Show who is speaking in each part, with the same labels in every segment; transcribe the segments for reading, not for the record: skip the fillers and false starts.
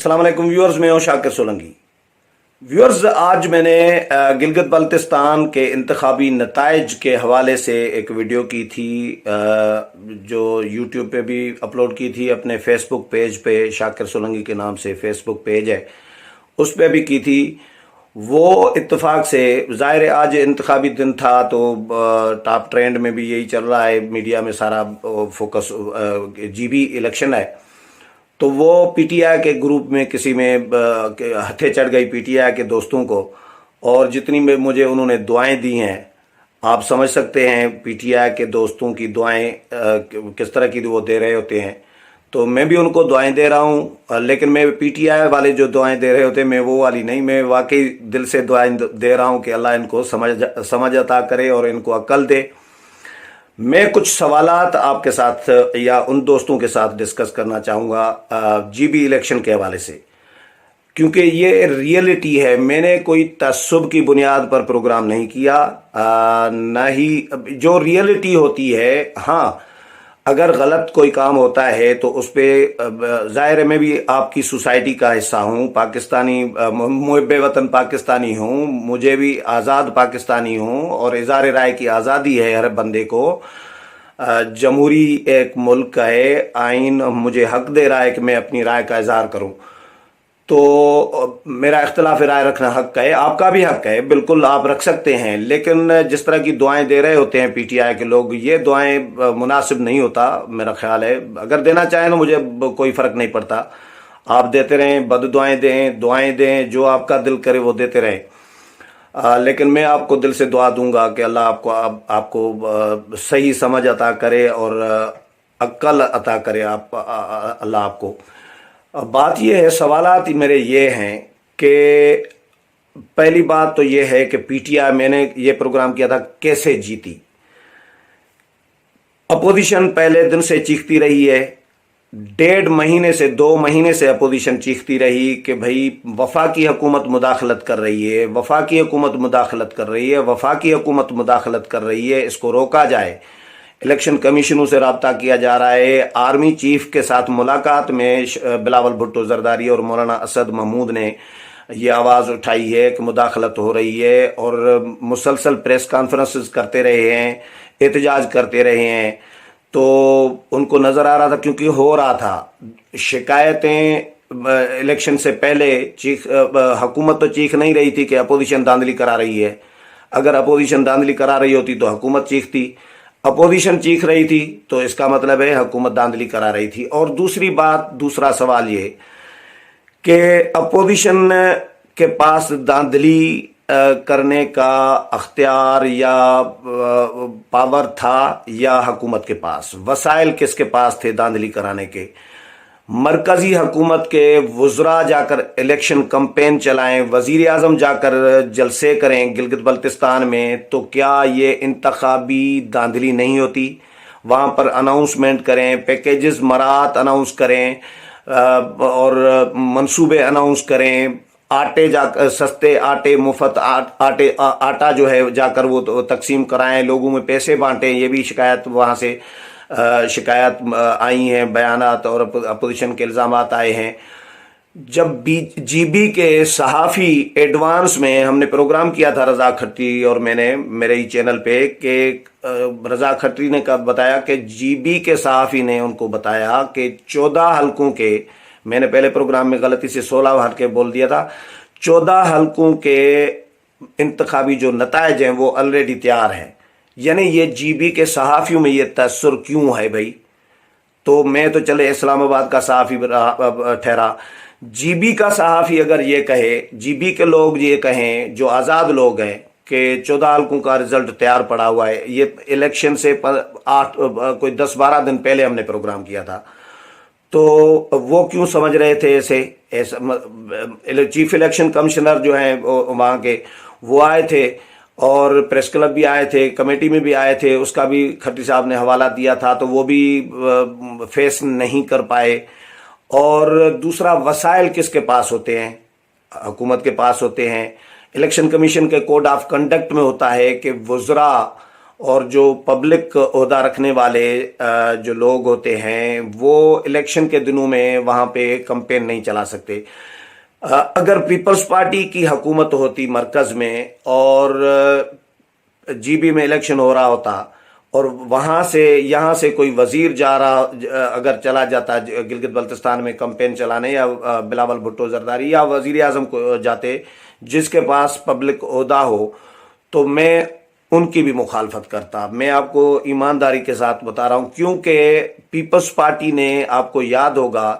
Speaker 1: अस्सलाम वालेकुम व्यूअर्स, मैं हूं शाकिर सोलंकी। व्यूअर्स, आज मैंने गिलगित बल्तिस्तान के इंतखाबी नताइज के हवाले से एक वीडियो की थी, जो यूट्यूब पे भी अपलोड की थी, अपने फेसबुक पेज पे, शाकिर सोलंकी के नाम से फेसबुक पेज है, उस पर भी की थी। वो इत्तेफाक से ज़ाहिर है आज इंतखाबी दिन था, तो टॉप ट्रेंड में भी यही चल रहा है, मीडिया में सारा फोकस जीबी इलेक्शन है। तो वो पीटीआई के ग्रुप में किसी में हथे चढ़ गई पीटीआई के दोस्तों को, और जितनी में मुझे उन्होंने दुआएं दी हैं, आप समझ सकते हैं पीटीआई के दोस्तों की दुआएं किस तरह की वो दे रहे होते हैं। तो मैं भी उनको दुआएं दे रहा हूं, लेकिन मैं पीटीआई वाले जो दुआएं दे रहे होते हैं, मैं वो वाली नहीं, मैं वाकई दिल से दुआएं दे रहा हूं कि अल्लाह इनको समझ अता करे और इनको अक्ल दे। मैं कुछ सवालात आपके साथ या उन दोस्तों के साथ डिस्कस करना चाहूँगा जीबी इलेक्शन के हवाले से, क्योंकि ये रियलिटी है। मैंने कोई तअस्सुब की बुनियाद पर प्रोग्राम नहीं किया, ना ही जो रियलिटी होती है। हाँ, अगर गलत कोई काम होता है तो उस पर ज़ाहिर है मैं भी आपकी सोसाइटी का हिस्सा हूँ, पाकिस्तानी मुहिब्बे वतन पाकिस्तानी हूँ, मुझे भी आज़ाद पाकिस्तानी हूँ, और इज़हार राय की आज़ादी है हर बंदे को। जमहूरी एक मुल्क है, आइन मुझे हक दे रहा है कि मैं अपनी राय का इज़हार करूँ। तो मेरा इख्तिलाफ राय रखना हक है, आपका भी हक है, बिल्कुल आप रख सकते हैं। लेकिन जिस तरह की दुआएं दे रहे होते हैं पीटीआई के लोग, ये दुआएं मुनासिब नहीं होता मेरा ख्याल है। अगर देना चाहें तो मुझे कोई फ़र्क नहीं पड़ता, आप देते रहें, बद दुआएं दें, जो आपका दिल करे वो देते रहें। लेकिन मैं आपको दिल से दुआ दूंगा कि अल्लाह आपको सही समझ अता करे और अक्ल अता करे, अल्लाह आपको। अब बात यह है, सवालात मेरे ये हैं कि पहली बात तो ये है कि पीटीआई, मैंने ये प्रोग्राम किया था, कैसे जीती। अपोजिशन पहले दिन से चीखती रही है, 1.5 महीने से 2 महीने से अपोजिशन चीखती रही कि भाई वफाकी हुकूमत मुदाखलत कर रही है, वफाकी हुकूमत मुदाखलत कर रही है, वफाकी हुकूमत मुदाखलत कर रही है, इसको रोका जाए। इलेक्शन कमीशनों से रब्ता किया जा रहा है। आर्मी चीफ के साथ मुलाकात में बिलावल भुट्टो जरदारी और मौलाना असद महमूद ने ये आवाज़ उठाई है कि मुदाखलत हो रही है, और मुसलसल प्रेस कॉन्फ्रेंसेस करते रहे हैं, एहतजाज करते रहे हैं। तो उनको नज़र आ रहा था, क्योंकि हो रहा था, शिकायतें इलेक्शन से पहले हुकूमत तो चीख नहीं रही थी कि अपोजिशन धांधली करा रही है। अगर अपोजिशन धांधली करा रही होती तो हुकूमत चीखती, अपोजिशन चीख रही थी तो इसका मतलब है हुकूमत धांधली करा रही थी। और दूसरी बात, दूसरा सवाल ये कि अपोजिशन के पास धांधली करने का अख्तियार या पावर था या हुकूमत के पास, वसाइल किसके पास थे धांधली कराने के। मरकजी हुकूमत के वज़रा जाकर इलेक्शन कैंपेन चलाएं, वज़ीर आज़म जाकर जलसे करें गिलगित बल्तिस्तान में, तो क्या ये इंतखाबी धांधली नहीं होती? वहाँ पर अनाउंसमेंट करें, पैकेजेस मरात अनाउंस करें और मंसूबे अनाउंस करें, आटे जाकर सस्ते आटे, मुफ्त आटा जो है जाकर वो तकसीम कराएं, लोगों में पैसे बांटें। ये भी शिकायत वहाँ से शिकायत आई हैं, बयानात और अपोजिशन के इल्ज़ामात आए हैं। जब जीबी के सहाफ़ी एडवांस में हमने प्रोग्राम किया था रज़ा खट्टी और मैंने मेरे ही चैनल पे, कि रज़ा खट्टी ने कब बताया कि जीबी के सहाफ़ी ने उनको बताया कि 14 हलकों के, मैंने पहले प्रोग्राम में गलती से 16 हलके बोल दिया था, 14 हलकों के इंतखाबी जो नताइज हैं वो ऑलरेडी तैयार हैं। यानी ये जीबी के सहाफ़ियों में ये तअस्सुर क्यों है भाई? तो मैं तो चले इस्लामाबाद का सहाफ़ी ठहरा, जीबी का सहाफ़ी अगर ये कहे, जीबी के लोग ये कहें जो आज़ाद लोग हैं कि 14 हलकों का रिजल्ट तैयार पड़ा हुआ है, ये इलेक्शन से 10-12 दिन पहले हमने प्रोग्राम किया था, तो वो क्यों समझ रहे थे ऐसे? चीफ इलेक्शन कमिश्नर जो हैं वहाँ के, वो आए थे और प्रेस क्लब भी आए थे, कमेटी में भी आए थे, उसका भी खट्टी साहब ने हवाला दिया था, तो वो भी फेस नहीं कर पाए। और दूसरा, वसाइल किसके पास होते हैं? हुकूमत के पास होते हैं। इलेक्शन कमीशन के कोड ऑफ कंडक्ट में होता है कि वज़रा اور جو پبلک عہدہ رکھنے والے جو لوگ ہوتے ہیں وہ الیکشن کے دنوں میں وہاں پہ کمپین نہیں چلا سکتے۔ اگر پیپلز پارٹی کی حکومت ہوتی مرکز میں اور جی بی میں الیکشن ہو رہا ہوتا اور وہاں سے یہاں سے کوئی وزیر جا رہا اگر چلا جاتا گلگت بلتستان میں کمپین چلانے، یا بلاول بھٹو زرداری یا وزیر اعظم کو جاتے جس کے پاس پبلک عہدہ ہو، تو میں ان کی بھی مخالفت کرتا۔ میں آپ کو ایمانداری کے ساتھ بتا رہا ہوں، کیونکہ پیپلز پارٹی نے، آپ کو یاد ہوگا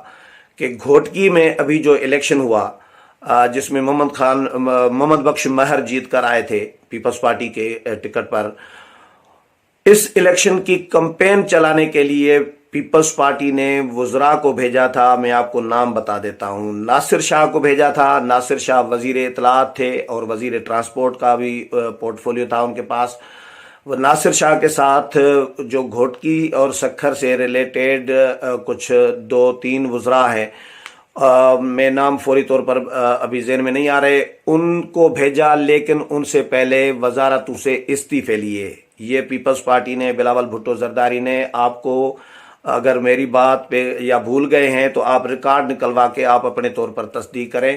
Speaker 1: کہ گھوٹکی میں ابھی جو الیکشن ہوا جس میں محمد بخش مہر جیت کر آئے تھے پیپلز پارٹی کے ٹکٹ پر، اس الیکشن کی کمپین چلانے کے لیے پیپلز پارٹی نے وزراء کو بھیجا تھا۔ میں آپ کو نام بتا دیتا ہوں، ناصر شاہ کو بھیجا تھا۔ ناصر شاہ وزیر اطلاعات تھے اور وزیر ٹرانسپورٹ کا بھی پورٹ فولیو تھا ان کے پاس۔ وہ ناصر شاہ کے ساتھ جو گھوٹکی اور سکھر سے ریلیٹڈ کچھ 2-3 وزراء ہیں، میں نام فوری طور پر ابھی ذہن میں نہیں آ رہے، ان کو بھیجا، لیکن ان سے پہلے وزارتوں سے استعفے لیے۔ یہ پیپلز پارٹی نے، بلاول بھٹو زرداری نے، آپ کو اگر میری بات پہ یا بھول گئے ہیں تو آپ ریکارڈ نکلوا کے آپ اپنے طور پر تصدیق کریں،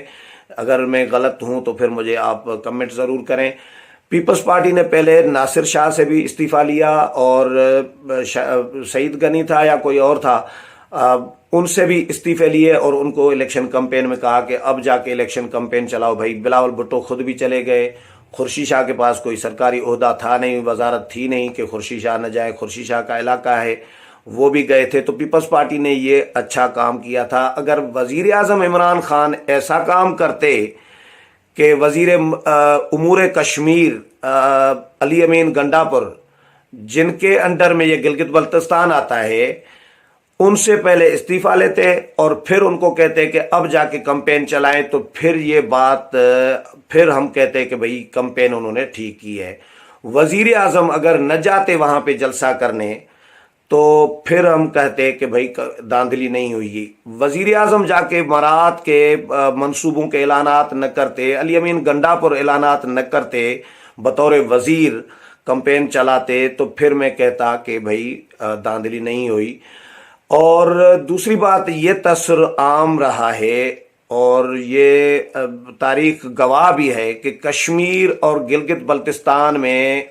Speaker 1: اگر میں غلط ہوں تو پھر مجھے آپ کمنٹ ضرور کریں۔ پیپلز پارٹی نے پہلے ناصر شاہ سے بھی استعفیٰ لیا، اور سعید غنی تھا یا کوئی اور تھا، ان سے بھی استعفے لیے اور ان کو الیکشن کمپین میں کہا کہ اب جا کے الیکشن کمپین چلاؤ بھائی۔ بلاول بھٹو خود بھی چلے گئے، خورشید شاہ کے پاس کوئی سرکاری عہدہ تھا نہیں، وزارت تھی نہیں کہ خورشید شاہ نہ جائے، خورشید شاہ کا علاقہ ہے، وہ بھی گئے تھے۔ تو پیپلز پارٹی نے یہ اچھا کام کیا تھا۔ اگر وزیر اعظم عمران خان ایسا کام کرتے کہ وزیر امور کشمیر علی امین گنڈاپور، جن کے انڈر میں یہ گلگت بلتستان آتا ہے، ان سے پہلے استعفیٰ لیتے اور پھر ان کو کہتے کہ اب جا کے کمپین چلائیں، تو پھر یہ بات پھر ہم کہتے کہ بھئی کمپین انہوں نے ٹھیک کی ہے۔ وزیر اعظم اگر نہ جاتے وہاں پہ جلسہ کرنے تو پھر ہم کہتے کہ بھئی داندلی نہیں ہوئی۔ وزیر اعظم جا کے مراعات کے منصوبوں کے اعلانات نہ کرتے، علی امین گنڈاپور اعلانات نہ کرتے، بطور وزیر کمپین چلاتے، تو پھر میں کہتا کہ بھئی داندلی نہیں ہوئی۔ اور دوسری بات، یہ تاثر عام رہا ہے اور یہ تاریخ گواہ بھی ہے کہ کشمیر اور گلگت بلتستان میں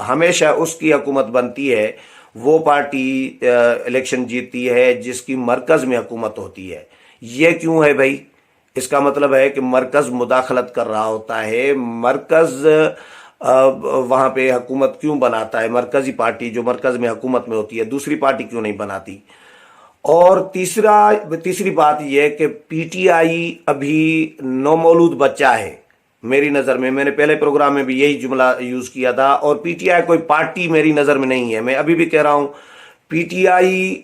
Speaker 1: ہمیشہ اس کی حکومت بنتی ہے، وہ پارٹی الیکشن جیتتی ہے جس کی مرکز میں حکومت ہوتی ہے۔ یہ کیوں ہے بھائی؟ اس کا مطلب ہے کہ مرکز مداخلت کر رہا ہوتا ہے، مرکز وہاں پہ حکومت کیوں بناتا ہے؟ مرکزی پارٹی جو مرکز میں حکومت میں ہوتی ہے، دوسری پارٹی کیوں نہیں بناتی؟ اور تیسری بات یہ ہے کہ پی ٹی آئی ابھی نومولود بچہ ہے میری نظر میں۔ میں نے پہلے پروگرام میں بھی یہی جملہ یوز کیا تھا، اور پی ٹی آئی کوئی پارٹی میری نظر میں نہیں ہے۔ میں ابھی بھی کہہ رہا ہوں، پی ٹی آئی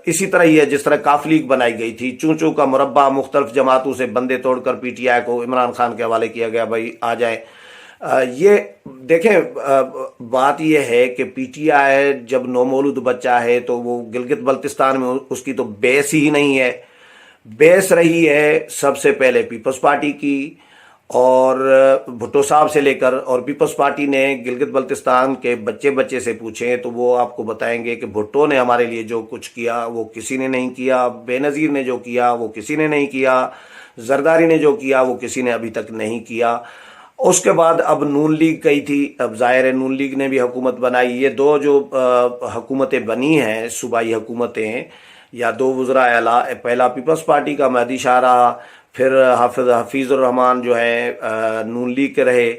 Speaker 1: اسی طرح ہی ہے جس طرح کاف لیگ بنائی گئی تھی، چونچوں کا مربع، مختلف جماعتوں سے بندے توڑ کر پی ٹی آئی کو عمران خان کے حوالے کیا گیا، بھائی آ جائے۔ یہ دیکھیں، بات یہ ہے کہ پی ٹی آئی جب نومولود بچہ ہے تو وہ گلگت بلتستان میں اس کی تو بیس ہی نہیں ہے۔ بیس رہی ہے سب سے پہلے پیپلز پارٹی کی، اور بھٹو صاحب سے لے کر، اور پیپلز پارٹی نے گلگت بلتستان کے بچے سے پوچھیں تو وہ آپ کو بتائیں گے کہ بھٹو نے ہمارے لیے جو کچھ کیا وہ کسی نے نہیں کیا، بے نظیر نے جو کیا وہ کسی نے نہیں کیا، زرداری نے جو کیا وہ کسی نے ابھی تک نہیں کیا۔ اس کے بعد اب نون لیگ گئی تھی، اب ظاہر ہے نون لیگ نے بھی حکومت بنائی۔ یہ دو جو حکومتیں بنی ہیں، صوبائی حکومتیں یا دو وزراء اعلیٰ، پہلا پیپلز پارٹی کا مہدی شاہ رہا، پھر حفیظ الرحمان جو ہے نون لیگ کے رہے،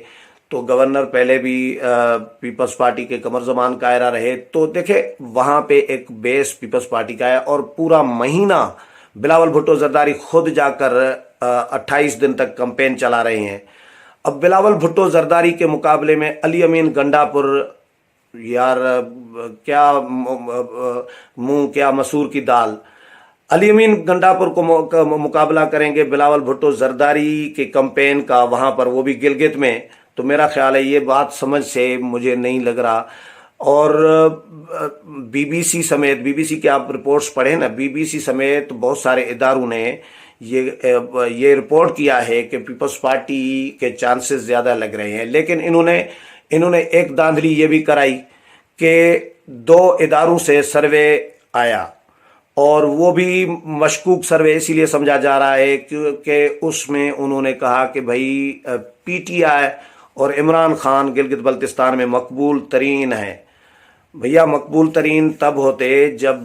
Speaker 1: تو گورنر پہلے بھی پیپلز پارٹی کے قمر زمان کائرہ رہے۔ تو دیکھیں وہاں پہ ایک بیس پیپلز پارٹی کا ہے، اور پورا مہینہ بلاول بھٹو زرداری خود جا کر 28 دن تک کمپین چلا رہے ہیں۔ اب بلاول بھٹو زرداری کے مقابلے میں علی امین گنڈاپور، یار کیا منہ کیا مسور کی دال، علی امین گنڈاپور کو مقابلہ کریں گے بلاول بھٹو زرداری کے کمپین کا وہاں پر، وہ بھی گلگت میں، تو میرا خیال ہے یہ بات سمجھ سے مجھے نہیں لگ رہا۔ اور بی بی سی سمیت، بی بی سی کے آپ رپورٹس پڑھیں نا، بی بی سی سمیت بہت سارے اداروں نے یہ رپورٹ کیا ہے کہ پیپلز پارٹی کے چانسز زیادہ لگ رہے ہیں، لیکن انہوں نے इन्होंने एक धांधली ये भी कराई कि 2 इदारों से सर्वे आया, और वो भी मशकूक सर्वे इसीलिए समझा जा रहा है क्योंकि उसमें उन्होंने कहा कि भाई पीटीआई और इमरान खान गिलगित बल्तिस्तान में मकबूल तरीन है। भैया मकबूल तरीन तब होते जब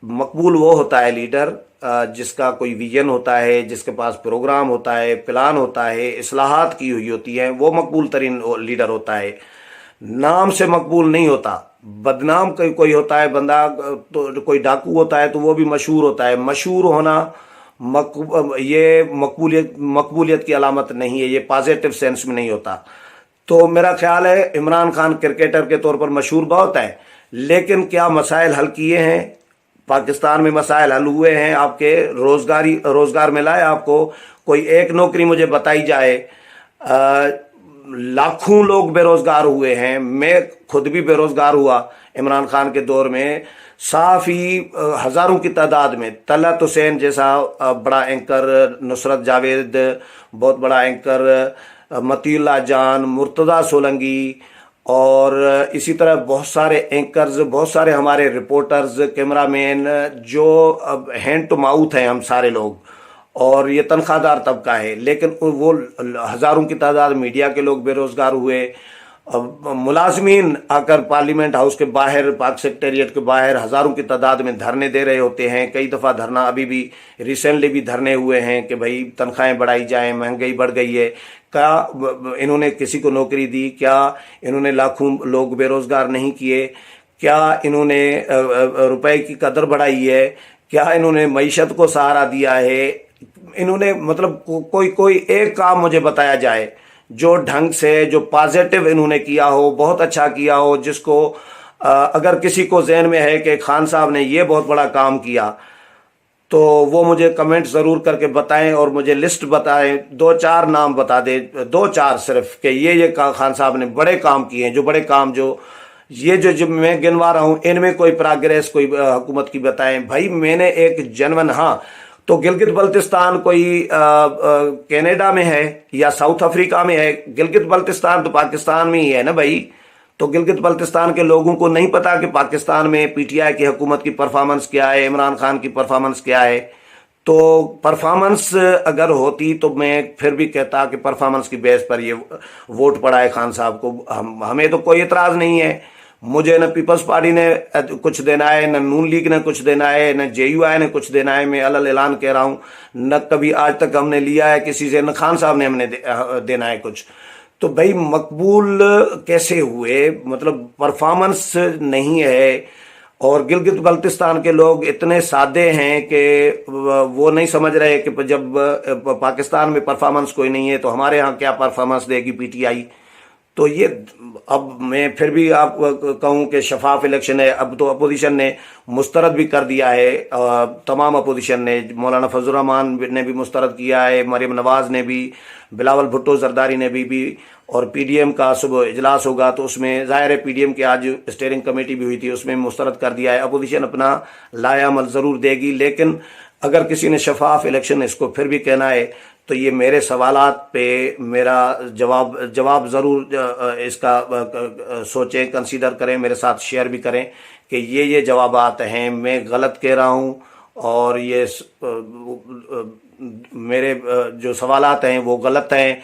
Speaker 1: मकबूल वो होता है लीडर जिसका कोई विजन होता है, जिसके पास प्रोग्राम होता है, प्लान होता है, इस्लाहात की हुई होती है, वो मकबूल तरीन लीडर होता है। नाम से मकबूल नहीं होता, बदनाम कोई होता है बंदा, तो कोई डाकू होता है तो वो भी मशहूर होता है। मशहूर होना ये मकबूलियत की अलामत नहीं है, ये पॉजिटिव सेंस में नहीं होता। तो मेरा ख्याल है इमरान खान क्रिकेटर के तौर पर मशहूर बहुत है, लेकिन क्या मसाइल हल किए हैं? पाकिस्तान में मसाइल हल हुए हैं? आपके रोजगार मिला है आपको? कोई एक नौकरी मुझे बताई जाए। लाखों लोग बेरोजगार हुए हैं, मैं खुद भी बेरोजगार हुआ इमरान खान के दौर में। साफ ही हजारों की तादाद में तलत हुसैन जैसा बड़ा एंकर, नुसरत जावेद बहुत बड़ा एंकर, मतीउल्लाह जान, मुर्तज़ा सोलंकी, और इसी तरह बहुत सारे एंकर्स, बहुत सारे हमारे रिपोर्टर्स, कैमरामैन जो अब हैंड टू माउथ हैं हम सारे लोग, और ये तनख्वाहदार तबका है। लेकिन वो हज़ारों की तादाद मीडिया के लोग बेरोज़गार हुए। मुलाजमीन आकर पार्लियामेंट हाउस के बाहर, पाक सेक्रेटेरिएट के बाहर हज़ारों की तादाद में धरने दे रहे होते हैं। कई दफ़ा धरना, अभी भी रिसेंटली भी धरने हुए हैं कि भाई तनख्वाहें बढ़ाई जाएं, महंगाई बढ़ गई है। क्या इन्होंने किसी को नौकरी दी? क्या इन्होंने लाखों लोग बेरोज़गार नहीं किए? क्या इन्होंने रुपए की कदर बढ़ाई है? क्या इन्होंने मईशत को सहारा दिया है? इन्होंने मतलब कोई एक काम मुझे बताया जाए जो ढंग से, जो पॉजिटिव इन्होंने किया हो, बहुत अच्छा किया हो, जिसको अगर किसी को ज़हन में है कि खान साहब ने ये बहुत बड़ा काम किया तो वो मुझे कमेंट ज़रूर करके बताएं और मुझे लिस्ट बताएं, 2-4 नाम बता दे, 2-4 सिर्फ, कि ये खान साहब ने बड़े काम किए हैं। जो बड़े काम जो मैं गिनवा रहा हूँ इनमें कोई प्रोग्रेस कोई हुकूमत की बताएं। भाई मैंने एक जनवन, हाँ तो गिलगित बल्तिस्तान कोई कनाडा में है या साउथ अफ्रीका में है? गिलगित बल्तिस्तान तो पाकिस्तान में ही है ना भाई। तो गिलगित बल्तिस्तान के लोगों को नहीं पता कि पाकिस्तान में पीटीआई की हुकूमत की परफॉर्मेंस क्या है, इमरान खान की परफॉर्मेंस क्या है? तो परफॉर्मेंस अगर होती तो मैं फिर भी कहता कि परफॉर्मेंस की बेस पर ये वोट पड़ा है खान साहब को। हमें तो कोई एतराज़ नहीं है। मुझे न पीपल्स पार्टी ने कुछ देना है, न नून लीग ने कुछ देना है, न जेयूआई ने कुछ देना है। मैं अलल ऐलान कह रहा हूँ, न कभी आज तक हमने लिया है किसी से, न खान साहब ने हमने देना है कुछ। तो भाई मकबूल कैसे हुए? मतलब परफॉर्मेंस नहीं है। और गिलगित बल्तिस्तान के लोग इतने सादे हैं कि वो नहीं समझ रहे कि जब पाकिस्तान में परफॉर्मेंस कोई नहीं है तो हमारे यहाँ क्या परफॉर्मेंस देगी पीटीआई। तो ये अब मैं फिर भी आप कहूँ कि शफाफ इलेक्शन है। अब तो अपोजिशन ने मुस्तरद भी कर दिया है, तमाम अपोजिशन ने, मौलाना फजल रहमान ने भी मुस्तरद किया है, मरियम नवाज ने भी, बिलावल भुट्टो जरदारी ने भी और पीडीएम का सुबह इजलास होगा तो उसमें ज़ाहिर है पीडीएम की आज स्टीयरिंग कमेटी भी हुई थी, उसमें मुस्तरद कर दिया है। अपोजिशन अपना लायामल ज़रूर देगी, लेकिन अगर किसी ने शफाफ इलेक्शन इसको फिर भी कहना है तो ये मेरे सवालात पे मेरा जवाब ज़रूर इसका सोचें, कंसीडर करें, मेरे साथ शेयर भी करें कि ये जवाबात हैं, मैं गलत कह रहा हूँ और ये मेरे जो सवालात हैं वो गलत हैं।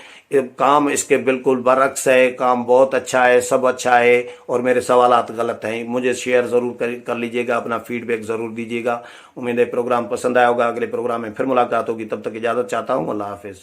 Speaker 1: काम इसके बिल्कुल बरक्स है, काम बहुत अच्छा है, सब अच्छा है और मेरे सवालात गलत हैं। मुझे शेयर ज़रूर कर लीजिएगा, अपना फीडबैक ज़रूर दीजिएगा। उम्मीद है प्रोग्राम पसंद आया होगा। अगले प्रोग्राम में फिर मुलाकात होगी, तब तक इजाज़त चाहता हूँ। अल्लाह हाफिज़।